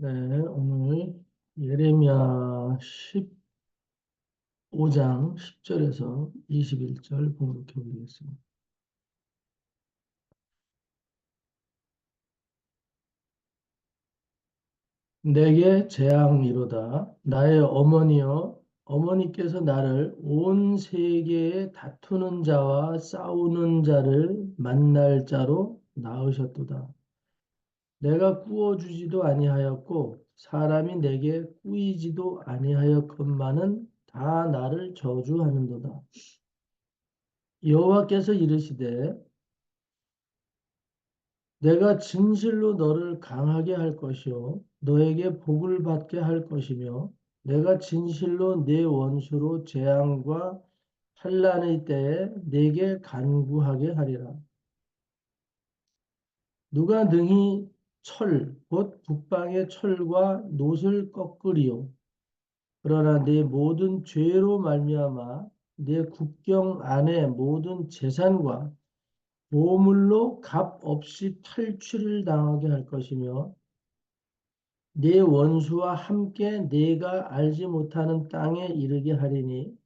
네, 오늘 예레미야 15장 10절에서 21절 봉독해 보겠습니다. 내게 재앙이로다. 나의 어머니여, 어머니께서 나를 온 세계에 다투는 자와 싸우는 자를 만날 자로 낳으셨도다. 내가 꾸어주지도 아니하였고 사람이 내게 꾸이지도 아니하였건만은 다 나를 저주하는도다. 여호와께서 이르시되 내가 진실로 너를 강하게 할 것이요 너에게 복을 받게 할 것이며 내가 진실로 네 원수로 재앙과 환난의 때에 네게 간구하게 하리라. 누가 능히 곧 북방의 철과 놋을 꺾으리요. 그러나 네 모든 죄로 말미암아 네 국경 안의 모든 재산과 보물로 값 없이 탈취를 당하게 할 것이며 네 원수와 함께 네가 알지 못하는 땅에 이르게 하리니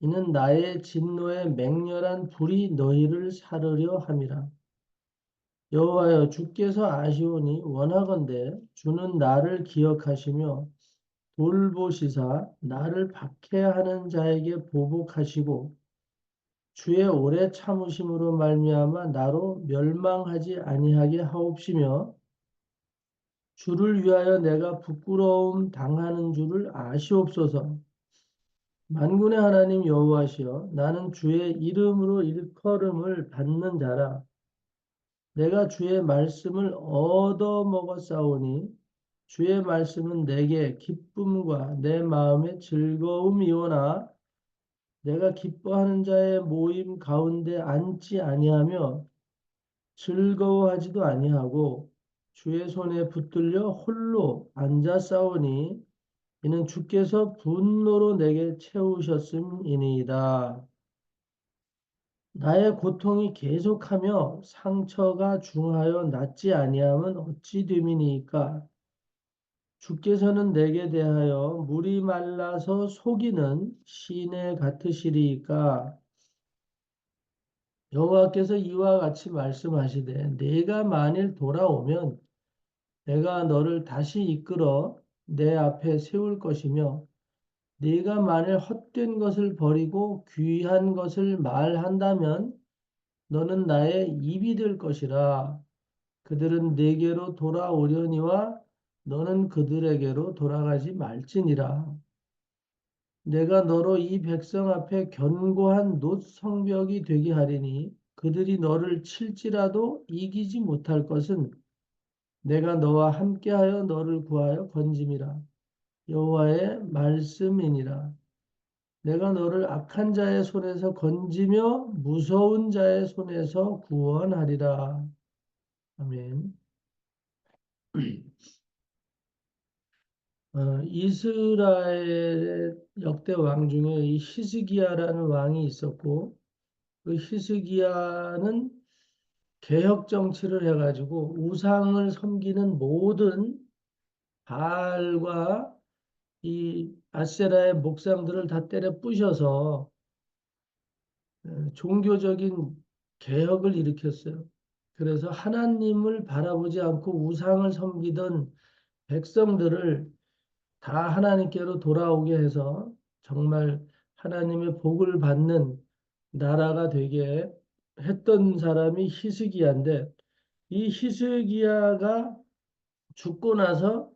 이는 나의 진노의 맹렬한 불이 너희를 사르려 함이라. 여호와여 주께서 아시오니 원하건대 주는 나를 기억하시며 돌보시사 나를 박해하는 자에게 보복하시고 주의 오래 참으심으로 말미암아 나로 멸망하지 아니하게 하옵시며 주를 위하여 내가 부끄러움 당하는 줄을 아시옵소서. 만군의 하나님 여호와시여 나는 주의 이름으로 일컬음을 받는 자라. 내가 주의 말씀을 얻어 먹었사오니 주의 말씀은 내게 기쁨과 내 마음의 즐거움이오나 내가 기뻐하는 자의 모임 가운데 앉지 아니하며 즐거워하지도 아니하고 주의 손에 붙들려 홀로 앉아 싸우니 이는 주께서 분노로 내게 채우셨음이니이다. 나의 고통이 계속하며 상처가 중하여 낫지 아니함은 어찌 됨이니까? 주께서는 내게 대하여 물이 말라서 속이는 시내 같으시리이까? 여호와께서 이와 같이 말씀하시되 내가 만일 돌아오면 내가 너를 다시 이끌어 내 앞에 세울 것이며 네가 만일 헛된 것을 버리고 귀한 것을 말한다면 너는 나의 입이 될 것이라. 그들은 내게로 돌아오려니와 너는 그들에게로 돌아가지 말지니라. 내가 너로 이 백성 앞에 견고한 놋 성벽이 되게 하리니 그들이 너를 칠지라도 이기지 못할 것은 내가 너와 함께하여 너를 구하여 건짐이라. 여호와의 말씀이니라. 내가 너를 악한 자의 손에서 건지며 무서운 자의 손에서 구원하리라. 아멘. 이스라엘의 역대 왕 중에 이 히스기야라는 왕이 있었고 그 히스기야는 개혁 정치를 해가지고 우상을 섬기는 모든 바알과 이 아세라의 목상들을 다 때려 부셔서 종교적인 개혁을 일으켰어요. 그래서 하나님을 바라보지 않고 우상을 섬기던 백성들을 다 하나님께로 돌아오게 해서 정말 하나님의 복을 받는 나라가 되게 했던 사람이 히스기야인데 이 히스기야가 죽고 나서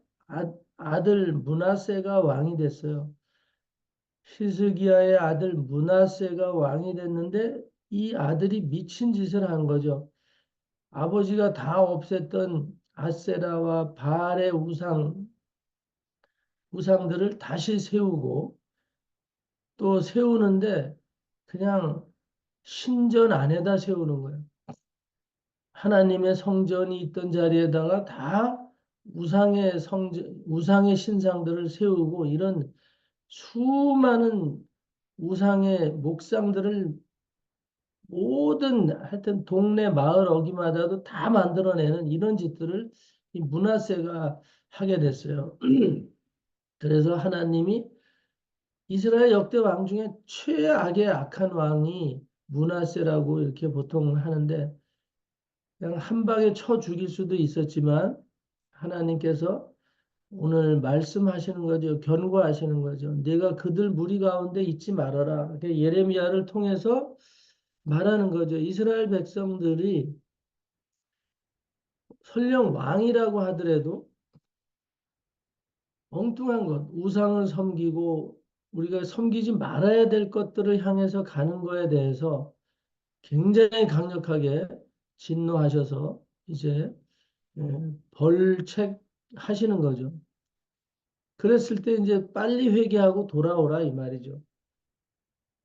아들 므낫세가 왕이 됐어요. 히스기야의 아들 므낫세가 왕이 됐는데 이 아들이 미친 짓을 한 거죠. 아버지가 다 없앴던 아세라와 바알의 우상들을 다시 세우고 또 세우는데 그냥 신전 안에다 세우는 거예요. 하나님의 성전이 있던 자리에다가 다 우상의 신상들을 세우고 이런 수많은 우상의 목상들을 모든 하여튼 동네 마을 어귀마다도 다 만들어내는 이런 짓들을 이 문하세가 하게 됐어요. 그래서 하나님이 이스라엘 역대 왕 중에 최악의 악한 왕이 므낫세라고 이렇게 보통 하는데 그냥 한 방에 쳐 죽일 수도 있었지만 하나님께서 오늘 말씀하시는 거죠. 견고하시는 거죠. 내가 그들 무리 가운데 있지 말아라. 그러니까 예레미야를 통해서 말하는 거죠. 이스라엘 백성들이 설령 왕이라고 하더라도 엉뚱한 것, 우상을 섬기고 우리가 섬기지 말아야 될 것들을 향해서 가는 거에 대해서 굉장히 강력하게 진노하셔서 이제 벌책하시는 거죠. 그랬을 때 이제 빨리 회개하고 돌아오라 이 말이죠.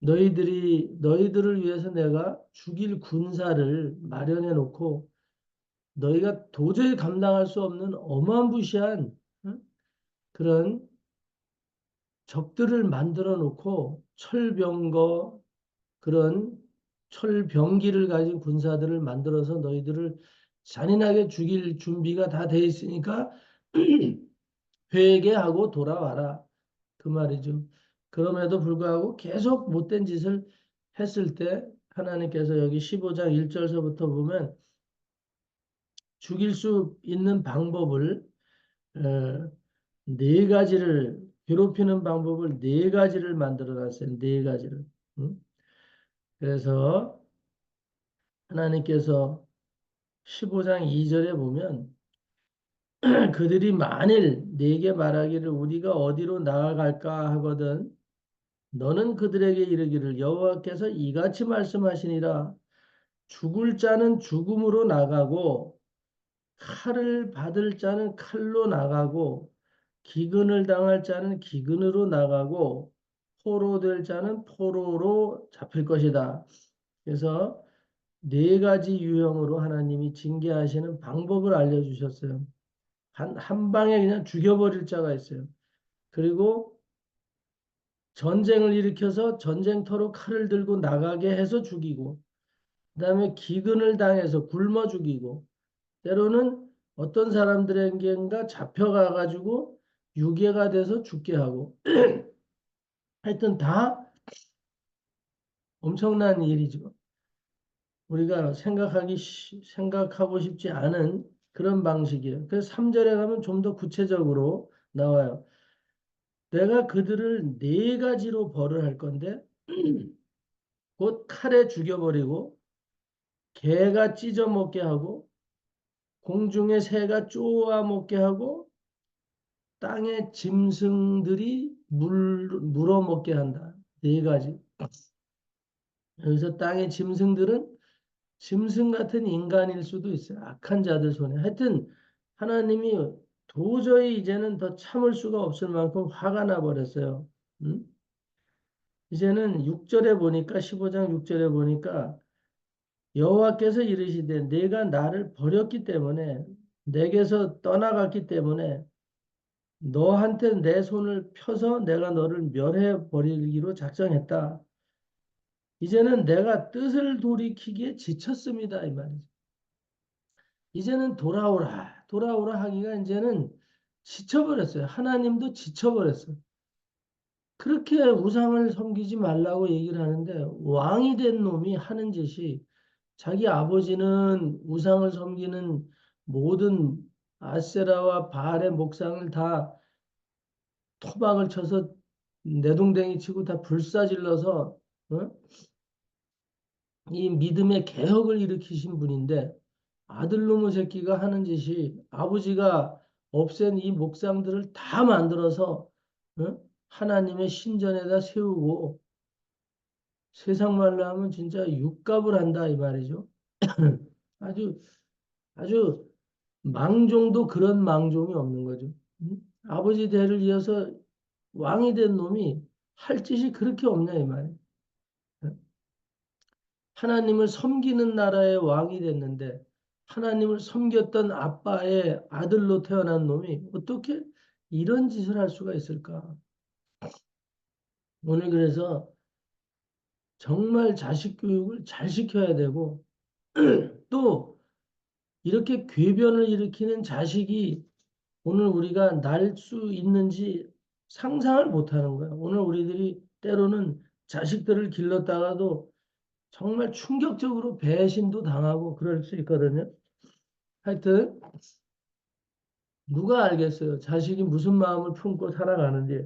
너희들을 위해서 내가 죽일 군사를 마련해 놓고 너희가 도저히 감당할 수 없는 어마무시한 그런 적들을 만들어 놓고 철병거 그런 철병기를 가진 군사들을 만들어서 너희들을 잔인하게 죽일 준비가 다 돼 있으니까 회개하고 돌아와라. 그 말이죠. 그럼에도 불구하고 계속 못된 짓을 했을 때 하나님께서 여기 15장 1절서부터 보면 죽일 수 있는 방법을 어, 네 가지를 괴롭히는 방법을 네 가지를 만들어 놨어요. 네 가지를. 응? 그래서 하나님께서 15장 2절에 보면 그들이 만일 네게 말하기를 우리가 어디로 나아갈까 하거든 너는 그들에게 이르기를 여호와께서 이같이 말씀하시니라 죽을 자는 죽음으로 나가고 칼을 받을 자는 칼로 나가고 기근을 당할 자는 기근으로 나가고 포로될 자는 포로로 잡힐 것이다. 그래서 네 가지 유형으로 하나님이 징계하시는 방법을 알려주셨어요. 한 방에 그냥 죽여버릴 자가 있어요. 그리고 전쟁을 일으켜서 전쟁터로 칼을 들고 나가게 해서 죽이고, 그다음에 기근을 당해서 굶어 죽이고, 때로는 어떤 사람들에겐가 잡혀가가지고 유괴가 돼서 죽게 하고, 하여튼 다 엄청난 일이죠. 우리가 생각하고 싶지 않은 그런 방식이에요. 그래서 3절에 가면 좀 더 구체적으로 나와요. 내가 그들을 네 가지로 벌을 할 건데, 곧 칼에 죽여버리고, 개가 찢어 먹게 하고, 공중의 새가 쪼아 먹게 하고, 땅의 짐승들이 물어 먹게 한다. 네 가지. 여기서 땅의 짐승들은 짐승 같은 인간일 수도 있어요. 악한 자들 손에. 하여튼 하나님이 도저히 이제는 더 참을 수가 없을 만큼 화가 나 버렸어요. 음? 이제는 6절에 보니까 15장 6절에 보니까 여호와께서 이르시되 내가 나를 버렸기 때문에 내게서 떠나갔기 때문에 너한테 내 손을 펴서 내가 너를 멸해 버리기로 작정했다. 이제는 내가 뜻을 돌이키기에 지쳤습니다. 이 말이죠. 이제는 돌아오라, 돌아오라 하기가 이제는 지쳐버렸어요. 하나님도 지쳐버렸어요. 그렇게 우상을 섬기지 말라고 얘기를 하는데 왕이 된 놈이 하는 짓이 자기 아버지는 우상을 섬기는 모든 아세라와 바알의 목상을 다 토막을 쳐서 내동댕이 치고 다 불사질러서 어? 이 믿음의 개혁을 일으키신 분인데 아들놈의 새끼가 하는 짓이 아버지가 없앤 이 목상들을 다 만들어서 어? 하나님의 신전에다 세우고 세상 말로 하면 진짜 육갑을 한다 이 말이죠. 아주 아주 망종도 그런 망종이 없는 거죠. 응? 아버지 대를 이어서 왕이 된 놈이 할 짓이 그렇게 없냐 이 말이에요. 하나님을 섬기는 나라의 왕이 됐는데 하나님을 섬겼던 아빠의 아들로 태어난 놈이 어떻게 이런 짓을 할 수가 있을까? 오늘 그래서 정말 자식 교육을 잘 시켜야 되고 또 이렇게 궤변을 일으키는 자식이 오늘 우리가 날 수 있는지 상상을 못 하는 거야. 오늘 우리들이 때로는 자식들을 길렀다가도 정말 충격적으로 배신도 당하고 그럴 수 있거든요. 하여튼 누가 알겠어요? 자식이 무슨 마음을 품고 살아가는지,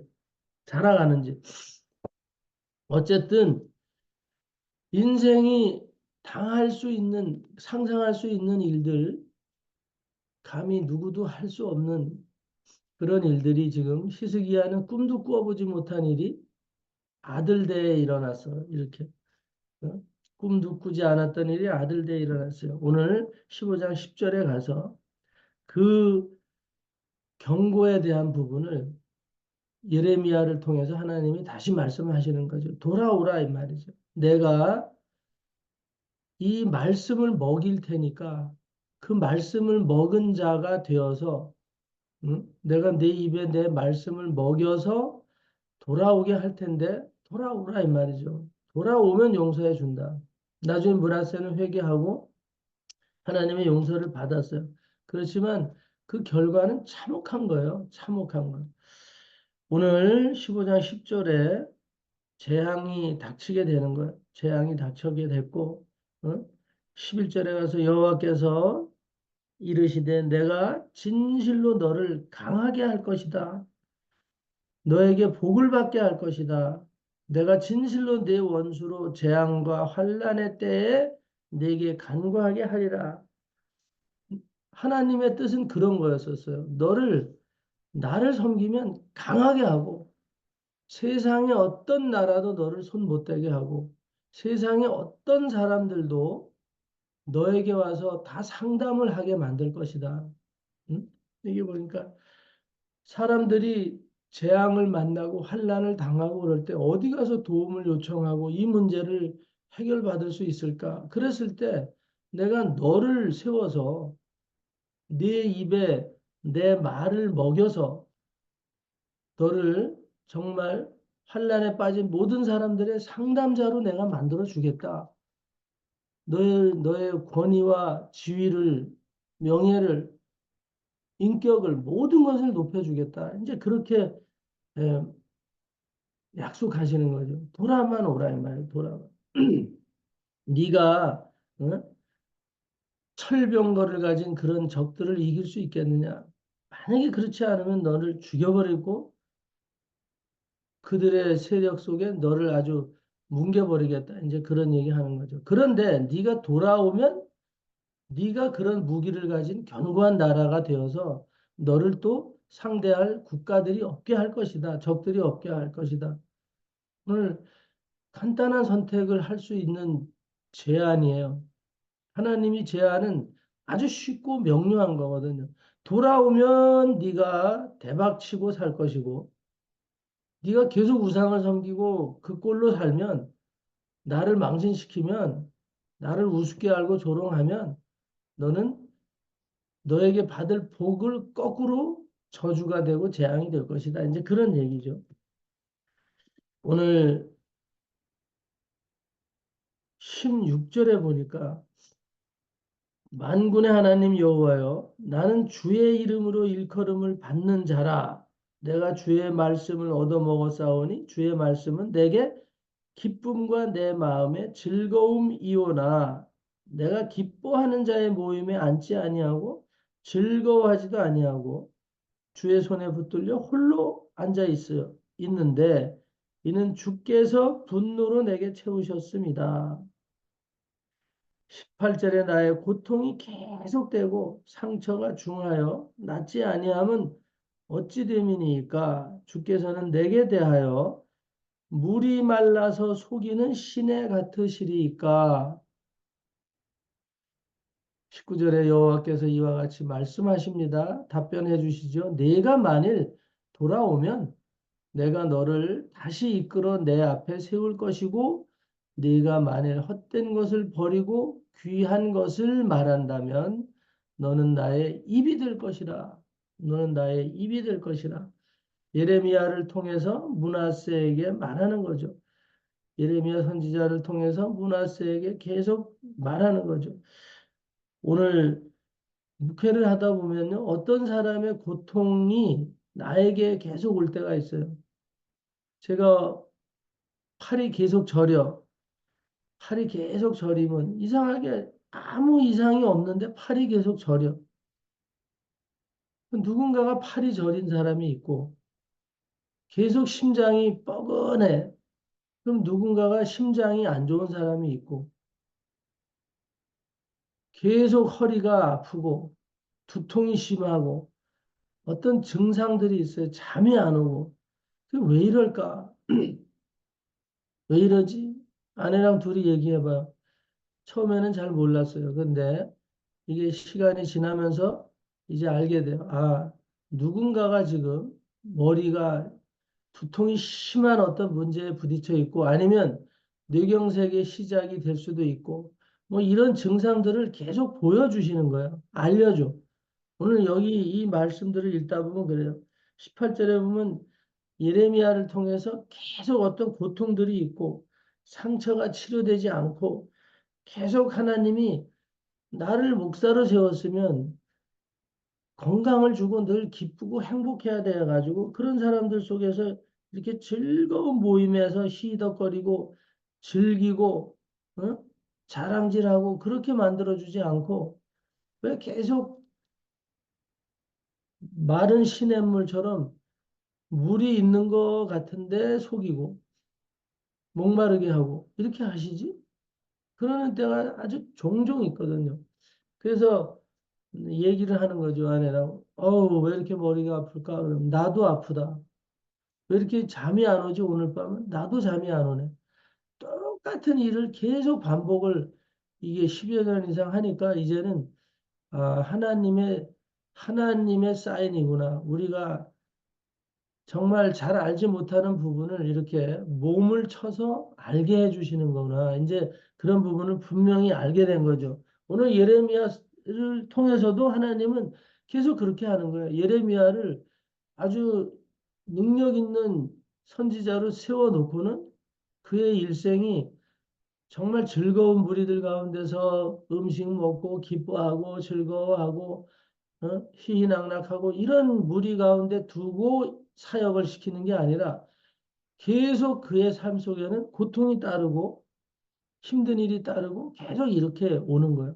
자라가는지. 어쨌든 인생이 당할 수 있는, 상상할 수 있는 일들, 감히 누구도 할 수 없는 그런 일들이 지금 희석이하는 꿈도 꾸어보지 못한 일이 아들대에 일어났어. 이렇게. 어? 꿈도 꾸지 않았던 일이 아들대에 일어났어요. 오늘 15장 10절에 가서 그 경고에 대한 부분을 예레미야를 통해서 하나님이 다시 말씀하시는 거죠. 돌아오라 이 말이죠. 내가 이 말씀을 먹일 테니까 그 말씀을 먹은 자가 되어서 응? 내가 내 입에 내 말씀을 먹여서 돌아오게 할 텐데 돌아오라 이 말이죠. 돌아오면 용서해 준다. 나중에 므낫세는 회개하고 하나님의 용서를 받았어요. 그렇지만 그 결과는 참혹한 거예요. 참혹한 거. 오늘 15장 10절에 재앙이 닥치게 되는 거예요. 재앙이 닥치게 됐고, 어? 11절에 가서 여호와께서 이르시되 내가 진실로 너를 강하게 할 것이다. 너에게 복을 받게 할 것이다. 내가 진실로 내 원수로 재앙과 환난의 때에 네게 간구하게 하리라. 하나님의 뜻은 그런 거였었어요. 나를 섬기면 강하게 하고 세상의 어떤 나라도 너를 손 못 대게 하고 세상의 어떤 사람들도 너에게 와서 다 상담을 하게 만들 것이다. 응? 이게 보니까 사람들이 재앙을 만나고 환난을 당하고 그럴 때 어디 가서 도움을 요청하고 이 문제를 해결받을 수 있을까? 그랬을 때 내가 너를 세워서 네 입에 내 말을 먹여서 너를 정말 환난에 빠진 모든 사람들의 상담자로 내가 만들어 주겠다. 너의 권위와 지위를, 명예를, 인격을, 모든 것을 높여주겠다. 이제 그렇게 예, 약속하시는 거죠. 돌아만 오라 이 말이에요. 돌아만. 네가 어? 철병거를 가진 그런 적들을 이길 수 있겠느냐? 만약에 그렇지 않으면 너를 죽여버리고 그들의 세력 속에 너를 아주 뭉개버리겠다. 이제 그런 얘기 하는 거죠. 그런데 네가 돌아오면 네가 그런 무기를 가진 견고한 나라가 되어서 너를 또 상대할 국가들이 없게 할 것이다. 적들이 없게 할 것이다. 오늘 간단한 선택을 할 수 있는 제안이에요. 하나님이 제안은 아주 쉽고 명료한 거거든요. 돌아오면 네가 대박치고 살 것이고 네가 계속 우상을 섬기고 그 꼴로 살면 나를 망신시키면 나를 우습게 알고 조롱하면 너는 너에게 받을 복을 거꾸로 저주가 되고 재앙이 될 것이다. 이제 그런 얘기죠. 오늘 16절에 보니까 만군의 하나님 여호와여 나는 주의 이름으로 일컬음을 받는 자라 내가 주의 말씀을 얻어먹었사오니 주의 말씀은 내게 기쁨과 내 마음의 즐거움이오나 내가 기뻐하는 자의 모임에 앉지 아니하고 즐거워하지도 아니하고 주의 손에 붙들려 홀로 앉아 있어요. 있는데 이는 주께서 분노로 내게 채우셨습니다. 18절에 나의 고통이 계속되고 상처가 중하여 낫지 아니함은 어찌 됨이니까 주께서는 내게 대하여 물이 말라서 속이는 시내 같으시리이까 19절에 여호와께서 이와 같이 말씀하십니다. 답변해 주시죠. 내가 만일 돌아오면 내가 너를 다시 이끌어 내 앞에 세울 것이고 네가 만일 헛된 것을 버리고 귀한 것을 말한다면 너는 나의 입이 될 것이라. 너는 나의 입이 될 것이라. 예레미야를 통해서 므낫세에게 말하는 거죠. 예레미야 선지자를 통해서 므낫세에게 계속 말하는 거죠. 오늘 목회를 하다 보면요, 어떤 사람의 고통이 나에게 계속 올 때가 있어요. 제가 팔이 계속 저려. 팔이 계속 저리면 이상하게 아무 이상이 없는데 팔이 계속 저려. 누군가가 팔이 저린 사람이 있고 계속 심장이 뻐근해. 그럼 누군가가 심장이 안 좋은 사람이 있고 계속 허리가 아프고 두통이 심하고 어떤 증상들이 있어요. 잠이 안 오고. 그게 왜 이럴까? 왜 이러지? 아내랑 둘이 얘기해봐요. 처음에는 잘 몰랐어요. 근데 이게 시간이 지나면서 이제 알게 돼요. 아, 누군가가 지금 머리가 두통이 심한 어떤 문제에 부딪혀 있고 아니면 뇌경색의 시작이 될 수도 있고 뭐 이런 증상들을 계속 보여주시는 거예요. 알려줘. 오늘 여기 이 말씀들을 읽다 보면 그래요. 18절에 보면 예레미야를 통해서 계속 어떤 고통들이 있고 상처가 치료되지 않고 계속 하나님이 나를 목사로 세웠으면 건강을 주고 늘 기쁘고 행복해야 돼 가지고 그런 사람들 속에서 이렇게 즐거운 모임에서 시덕거리고 즐기고 어? 자랑질하고 그렇게 만들어주지 않고 왜 계속 마른 시냇물처럼 물이 있는 것 같은데 속이고 목마르게 하고 이렇게 하시지? 그러는 때가 아주 종종 있거든요. 그래서 얘기를 하는 거죠, 아내랑. 어우, 왜 이렇게 머리가 아플까? 그러면 나도 아프다. 왜 이렇게 잠이 안 오지, 오늘 밤은? 나도 잠이 안 오네. 똑같은 일을 계속 반복을 이게 10여 년 이상 하니까 이제는 아, 하나님의 사인이구나. 우리가 정말 잘 알지 못하는 부분을 이렇게 몸을 쳐서 알게 해주시는 거구나. 이제 그런 부분을 분명히 알게 된 거죠. 오늘 예레미야를 통해서도 하나님은 계속 그렇게 하는 거예요. 예레미야를 아주 능력 있는 선지자로 세워놓고는 그의 일생이 정말 즐거운 무리들 가운데서 음식 먹고 기뻐하고 즐거워하고 희희낙낙하고 이런 무리 가운데 두고 사역을 시키는 게 아니라 계속 그의 삶 속에는 고통이 따르고 힘든 일이 따르고 계속 이렇게 오는 거예요.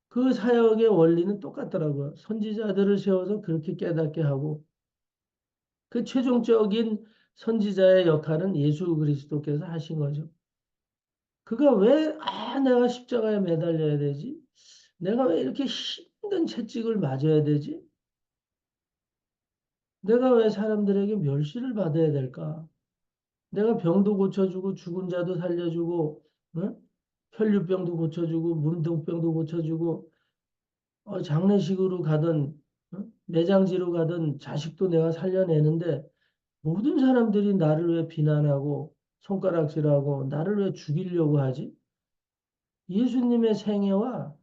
그 사역의 원리는 똑같더라고요. 선지자들을 세워서 그렇게 깨닫게 하고 그 최종적인 선지자의 역할은 예수 그리스도께서 하신 거죠. 그가 왜, 아, 내가 십자가에 매달려야 되지? 내가 왜 이렇게 힘든 채찍을 맞아야 되지? 내가 왜 사람들에게 멸시를 받아야 될까? 내가 병도 고쳐주고 죽은 자도 살려주고 응? 혈류병도 고쳐주고 문둥병도 고쳐주고 장례식으로 가든 응? 매장지로 가든 자식도 내가 살려내는데 모든 사람들이 나를 왜 비난하고 손가락질하고 나를 왜 죽이려고 하지? 예수님의 생애와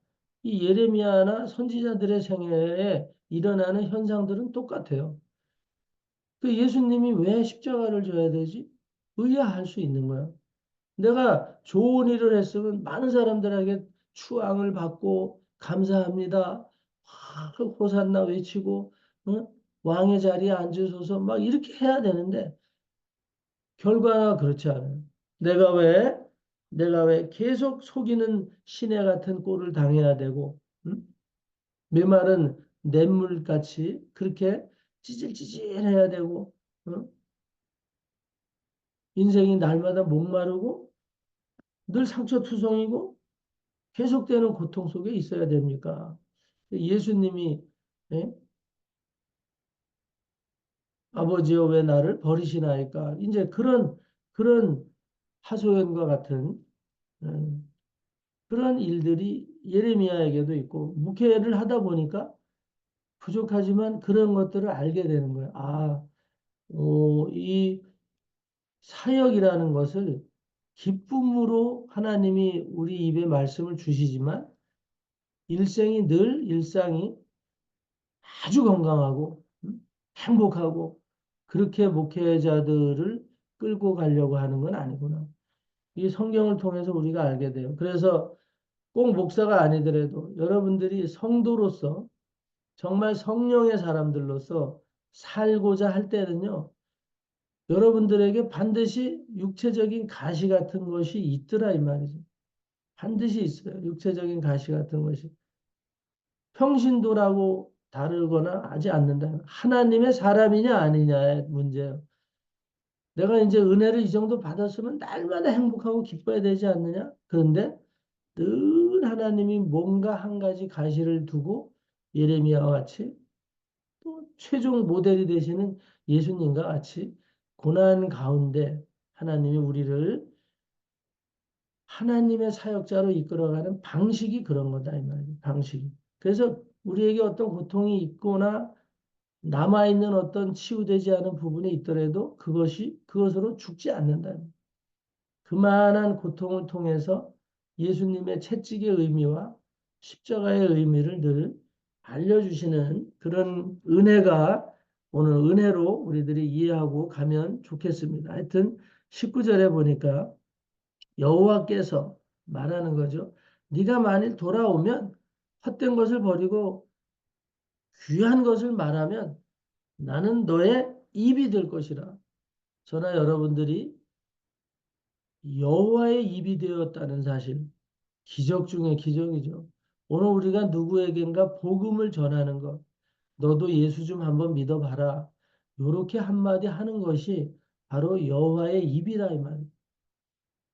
이 예레미야나 선지자들의 생애에 일어나는 현상들은 똑같아요. 그 예수님이 왜 십자가를 져야 되지? 의아할 수 있는 거야. 내가 좋은 일을 했으면 많은 사람들에게 추앙을 받고 감사합니다. 호산나 외치고 어? 왕의 자리에 앉으소서 막 이렇게 해야 되는데 결과가 그렇지 않아요. 내가 왜 내가 왜 계속 속이는 시내 같은 꼴을 당해야 되고 응? 메마른 냇물같이 그렇게 찌질찌질해야 되고 어? 인생이 날마다 목마르고 늘 상처투성이고 계속되는 고통 속에 있어야 됩니까? 예수님이 예? 아버지여 왜 나를 버리시나이까? 이제 그런 하소연과 같은 그런 일들이 예레미야에게도 있고 목회를 하다 보니까 부족하지만 그런 것들을 알게 되는 거예요. 아, 이 사역이라는 것을 기쁨으로 하나님이 우리 입에 말씀을 주시지만 일상이 아주 건강하고 행복하고 그렇게 목회자들을 끌고 가려고 하는 건 아니구나. 이 성경을 통해서 우리가 알게 돼요. 그래서 꼭 목사가 아니더라도 여러분들이 성도로서 정말 성령의 사람들로서 살고자 할 때는요, 여러분들에게 반드시 육체적인 가시 같은 것이 있더라 이 말이죠. 반드시 있어요. 육체적인 가시 같은 것이. 평신도라고 다르거나 하지 않는다. 하나님의 사람이냐 아니냐의 문제예요. 내가 이제 은혜를 이 정도 받았으면 날마다 행복하고 기뻐야 되지 않느냐? 그런데 늘 하나님이 뭔가 한 가지 가시를 두고 예레미야와 같이 또 최종 모델이 되시는 예수님과 같이 고난 가운데 하나님이 우리를 하나님의 사역자로 이끌어가는 방식이 그런 거다 이 말이에요. 방식이. 그래서 우리에게 어떤 고통이 있거나 남아있는 어떤 치유되지 않은 부분이 있더라도 그것으로 죽지 않는다. 그만한 고통을 통해서 예수님의 채찍의 의미와 십자가의 의미를 늘 알려주시는 그런 은혜가 오늘 은혜로 우리들이 이해하고 가면 좋겠습니다. 하여튼 19절에 보니까 여호와께서 말하는 거죠. 네가 만일 돌아오면 헛된 것을 버리고 귀한 것을 말하면 나는 너의 입이 될 것이라. 저나 여러분들이 여호와의 입이 되었다는 사실, 기적 중에 기적이죠. 오늘 우리가 누구에겐가 복음을 전하는 것, 너도 예수 좀 한번 믿어봐라. 요렇게 한마디 하는 것이 바로 여호와의 입이라 이 말이에요.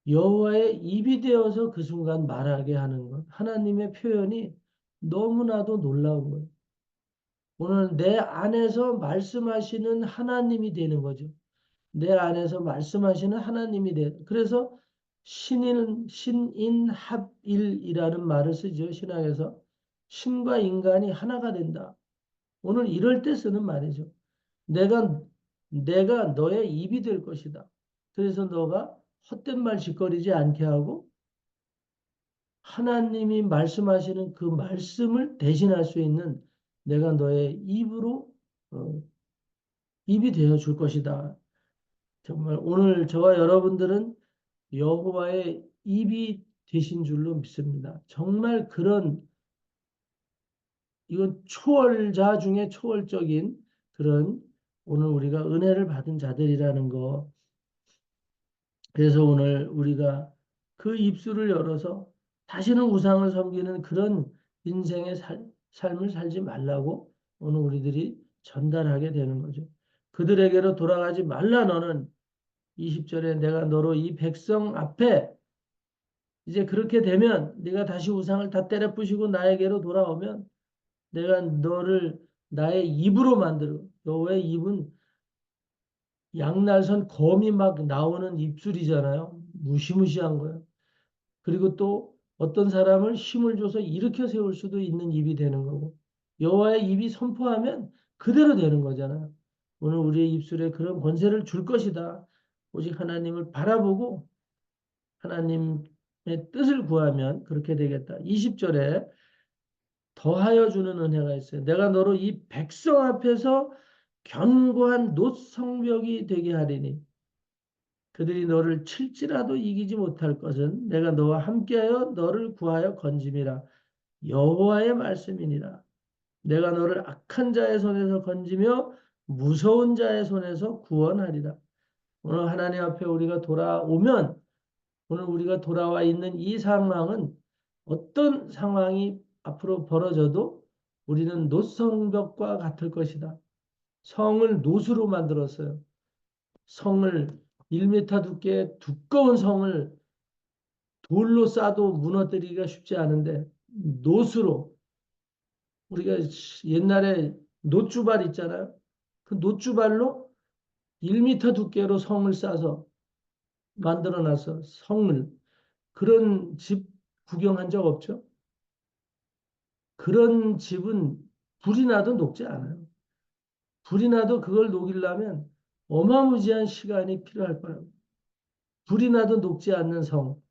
여호와의 입이 되어서 그 순간 말하게 하는 것. 하나님의 표현이 너무나도 놀라운 거예요. 오늘 내 안에서 말씀하시는 하나님이 되는 거죠. 내 안에서 말씀하시는 하나님이 돼. 그래서 신인합일이라는 말을 쓰죠. 신학에서. 신과 인간이 하나가 된다. 오늘 이럴 때 쓰는 말이죠. 내가, 내가 너의 입이 될 것이다. 그래서 너가 헛된 말 짓거리지 않게 하고 하나님이 말씀하시는 그 말씀을 대신할 수 있는 내가 너의 입으로 입이 되어 줄 것이다. 정말 오늘 저와 여러분들은 여호와의 입이 되신 줄로 믿습니다. 정말 그런 이건 초월자 중에 초월적인 그런 오늘 우리가 은혜를 받은 자들이라는 거. 그래서 오늘 우리가 그 입술을 열어서 다시는 우상을 섬기는 그런 인생의 삶을 살지 말라고 오늘 우리들이 전달하게 되는 거죠. 그들에게로 돌아가지 말라 너는 20절에 내가 너로 이 백성 앞에 이제 그렇게 되면 네가 다시 우상을 다 때려 부시고 나에게로 돌아오면 내가 너를 나의 입으로 만들어. 여호와의 입은 양날선 검이 막 나오는 입술이잖아요. 무시무시한 거예요. 그리고 또 어떤 사람을 힘을 줘서 일으켜 세울 수도 있는 입이 되는 거고 여호와의 입이 선포하면 그대로 되는 거잖아요. 오늘 우리의 입술에 그런 권세를 줄 것이다. 오직 하나님을 바라보고 하나님의 뜻을 구하면 그렇게 되겠다. 20절에 더하여 주는 은혜가 있어요. 내가 너로 이 백성 앞에서 견고한 놋성벽이 되게 하리니 그들이 너를 칠지라도 이기지 못할 것은 내가 너와 함께하여 너를 구하여 건짐이라 여호와의 말씀이니라. 내가 너를 악한 자의 손에서 건지며 무서운 자의 손에서 구원하리라. 오늘 하나님 앞에 우리가 돌아오면 오늘 우리가 돌아와 있는 이 상황은 어떤 상황이 앞으로 벌어져도 우리는 놋성벽과 같을 것이다. 성을 놋으로 만들었어요. 성을 1m 두께의 두꺼운 성을 돌로 쌓아도 무너뜨리기가 쉽지 않은데 놋으로 우리가 옛날에 놋주발 있잖아요. 그 놋주발로 1m 두께로 성을 쌓아서 만들어 놨어. 성을. 그런 집 구경한 적 없죠? 그런 집은 불이 나도 녹지 않아요. 불이 나도 그걸 녹이려면 어마무지한 시간이 필요할 거라고. 불이 나도 녹지 않는 성.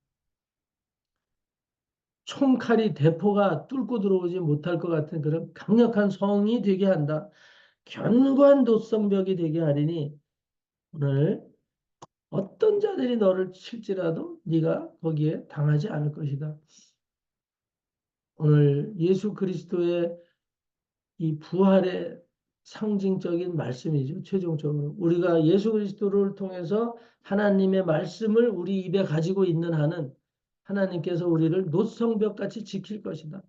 총칼이 대포가 뚫고 들어오지 못할 것 같은 그런 강력한 성이 되게 한다. 견고한 도성벽이 되게 하리니 오늘 어떤 자들이 너를 칠지라도 네가 거기에 당하지 않을 것이다. 오늘 예수 그리스도의 이 부활의 상징적인 말씀이죠. 최종적으로 우리가 예수 그리스도를 통해서 하나님의 말씀을 우리 입에 가지고 있는 한은 하나님께서 우리를 노성벽같이 지킬 것이다.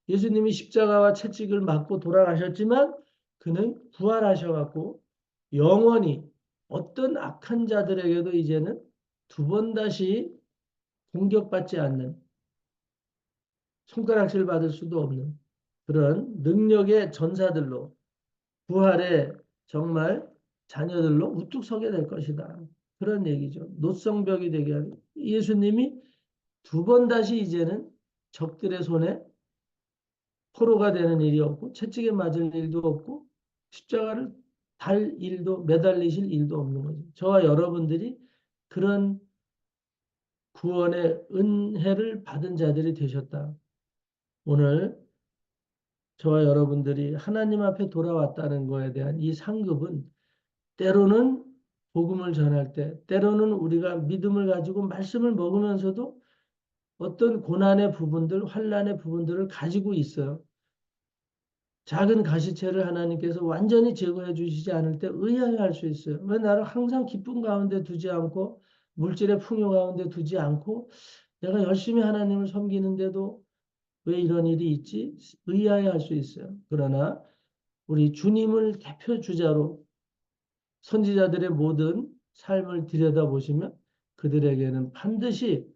예수님이 십자가와 채찍을 맞고 돌아가셨지만 그는 부활하셔갖고 영원히 어떤 악한 자들에게도 이제는 두 번 다시 공격받지 않는, 손가락질 받을 수도 없는 그런 능력의 전사들로, 부활의 정말 자녀들로 우뚝 서게 될 것이다. 그런 얘기죠. 노성벽이 되게 하는 예수님이 두 번 다시 이제는 적들의 손에 포로가 되는 일이 없고 채찍에 맞을 일도 없고 십자가를 달 일도, 매달리실 일도 없는 거죠. 저와 여러분들이 그런 구원의 은혜를 받은 자들이 되셨다. 오늘 저와 여러분들이 하나님 앞에 돌아왔다는 거에 대한 이 상급은 때로는 복음을 전할 때, 때로는 우리가 믿음을 가지고 말씀을 먹으면서도 어떤 고난의 부분들, 환난의 부분들을 가지고 있어요. 작은 가시채를 하나님께서 완전히 제거해 주시지 않을 때 의아해할 수 있어요. 왜 나를 항상 기쁨 가운데 두지 않고 물질의 풍요 가운데 두지 않고 내가 열심히 하나님을 섬기는데도 왜 이런 일이 있지? 의아해할 수 있어요. 그러나 우리 주님을 대표 주자로 선지자들의 모든 삶을 들여다보시면 그들에게는 반드시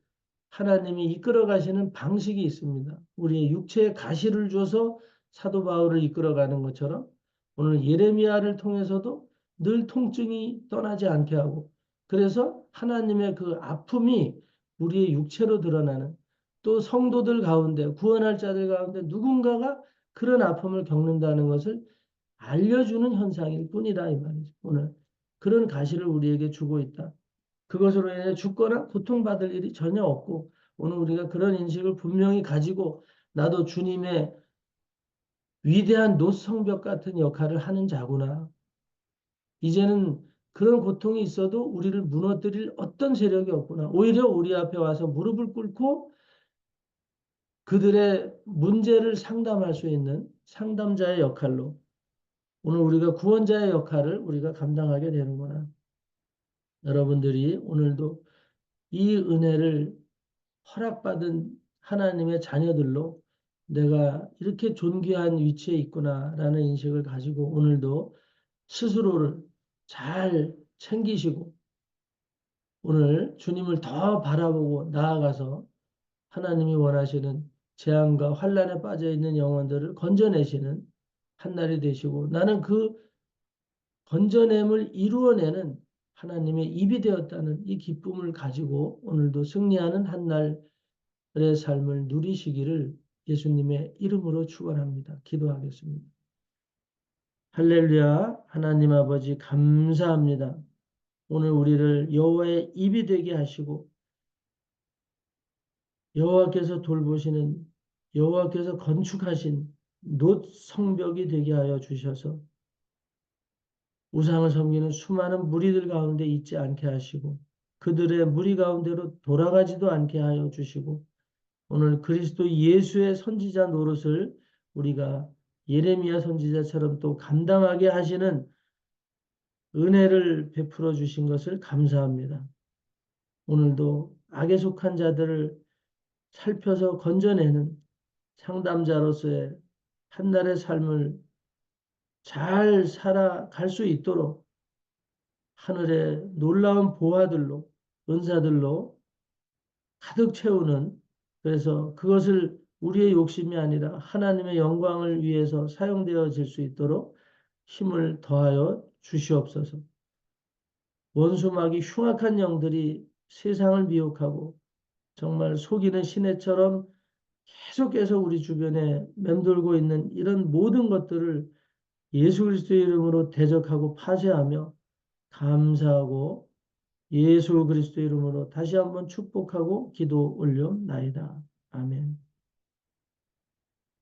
하나님이 이끌어 가시는 방식이 있습니다. 우리의 육체에 가시를 줘서 사도 바울을 이끌어가는 것처럼 오늘 예레미야를 통해서도 늘 통증이 떠나지 않게 하고, 그래서 하나님의 그 아픔이 우리의 육체로 드러나는, 또 성도들 가운데 구원할 자들 가운데 누군가가 그런 아픔을 겪는다는 것을 알려주는 현상일 뿐이다 이 말이죠. 오늘 그런 가시를 우리에게 주고 있다. 그것으로 인해 죽거나 고통받을 일이 전혀 없고, 오늘 우리가 그런 인식을 분명히 가지고 나도 주님의 위대한 노성벽 같은 역할을 하는 자구나. 이제는 그런 고통이 있어도 우리를 무너뜨릴 어떤 세력이 없구나. 오히려 우리 앞에 와서 무릎을 꿇고 그들의 문제를 상담할 수 있는 상담자의 역할로 오늘 우리가 구원자의 역할을 우리가 감당하게 되는구나. 여러분들이 오늘도 이 은혜를 허락받은 하나님의 자녀들로 내가 이렇게 존귀한 위치에 있구나라는 인식을 가지고 오늘도 스스로를 잘 챙기시고 오늘 주님을 더 바라보고 나아가서 하나님이 원하시는 재앙과 환난에 빠져 있는 영혼들을 건져내시는 한날이 되시고, 나는 그 건져냄을 이루어내는 하나님의 입이 되었다는 이 기쁨을 가지고 오늘도 승리하는 한날의 삶을 누리시기를 예수님의 이름으로 축원합니다. 기도하겠습니다. 할렐루야. 하나님 아버지 감사합니다. 오늘 우리를 여호와의 입이 되게 하시고 여호와께서 돌보시는, 여호와께서 건축하신 놋 성벽이 되게 하여 주셔서 우상을 섬기는 수많은 무리들 가운데 있지 않게 하시고 그들의 무리 가운데로 돌아가지도 않게 하여 주시고 오늘 그리스도 예수의 선지자 노릇을 우리가 예레미야 선지자처럼 또 감당하게 하시는 은혜를 베풀어 주신 것을 감사합니다. 오늘도 악에 속한 자들을 살펴서 건져내는 상담자로서의 한날의 삶을 잘 살아갈 수 있도록 하늘의 놀라운 보화들로, 은사들로 가득 채우는, 그래서 그것을 우리의 욕심이 아니라 하나님의 영광을 위해서 사용되어질 수 있도록 힘을 더하여 주시옵소서. 원수막이 흉악한 영들이 세상을 미혹하고 정말 속이는 시내처럼 계속해서 우리 주변에 맴돌고 있는 이런 모든 것들을 예수 그리스도의 이름으로 대적하고 파쇄하며 감사하고 예수 그리스도의 이름으로 다시 한번 축복하고 기도 올려나이다. 아멘.